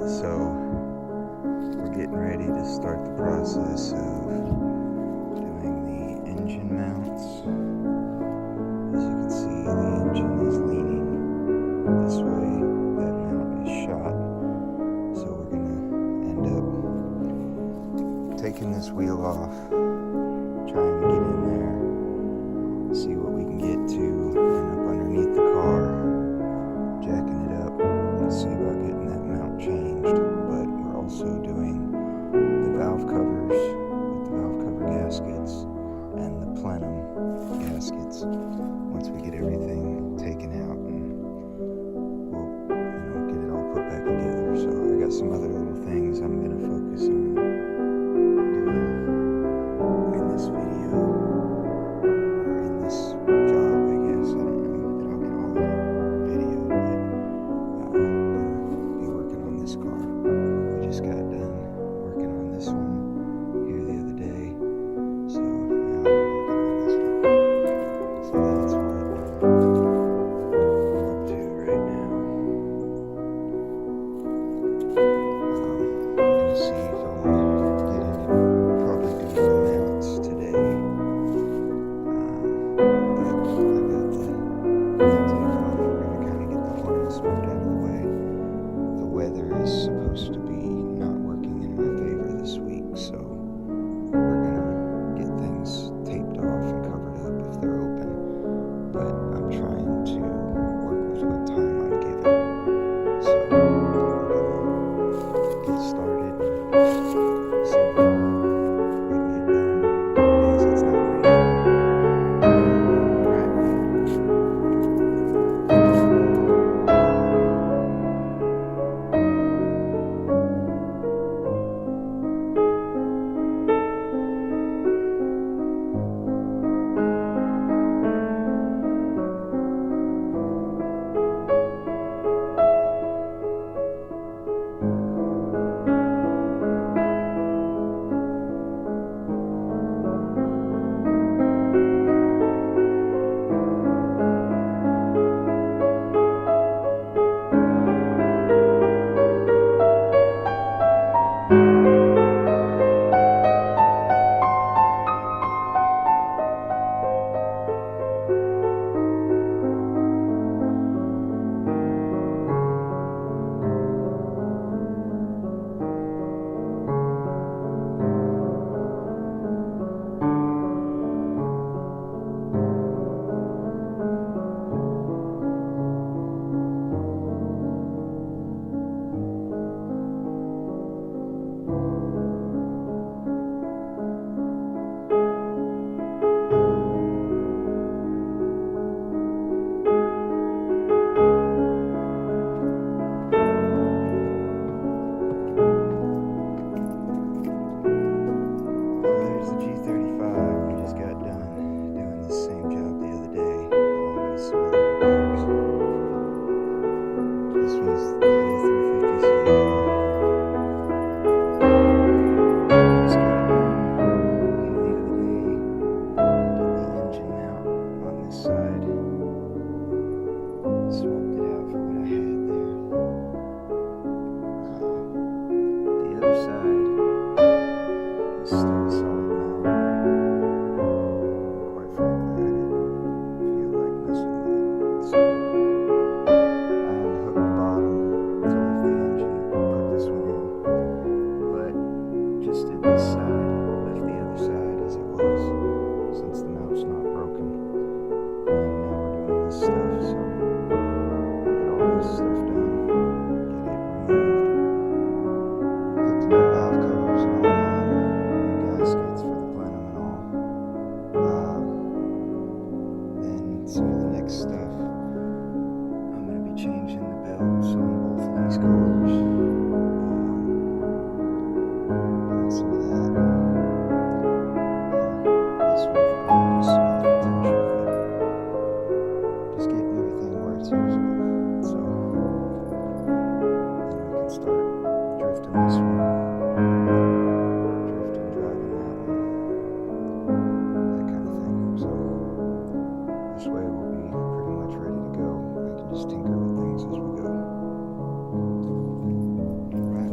So we're getting ready to start the process of doing the engine mounts. As you can see, the engine is leaning this way. That mount is shot. So we're going to end up taking this wheel off, trying to get in there, see what we can get to, end up underneath the car, jacking it up, and see about getting that mount changed. But we're also doing the valve covers with the valve cover gaskets and the plenum gaskets once we get everything taken out, and we'll get it all put back together. So I got some other little things I'm going to focus on doing in this video, or in this job, I guess. I don't know that I'll get all of it videoed, but I'm gonna be working on this car. We just got done working on this one here the other day, so now we're working on this one. So that's what we're up to right now. I'm gonna see if I want to get into probably doing the mounts today. But I got the intake on. We're gonna kind of get the harness moved out of the way. The weather is supposed to be not working in my favor this week, so we're gonna get things taped off and covered up if they're open. But I'm trying to work with what time I'm given. So we're gonna get started and see if we can get done days it's not raining. Right. There's the G35. We just got done doing the same job the other day, along with some other repairs. This one's the A350CL. Just got done the other day. Did the engine mount on this side. Swapped it out for what I had there. The other side is still a solid mount. Quite frankly, I didn't feel like messing with it. So I unhooked the bottom to lift the engine, put this one in, but just did this side, left the other side as it was, since the mount's not broken. And now we're doing this stuff, so get all this stuff done, get it removed, put the new valve covers and all on, new gaskets for the plenum and all. Then some of the next stuff, I'm going to be changing the belts on both of these cars, doing some of that. This one could probably use some other attention, but just getting everything where it's usable. So then we can start drifting this one, drifting, driving that one, that kind of thing. So this way we'll be pretty much ready to go. I can just tinker with things as we go. Alright.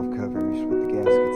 valve covers with the gaskets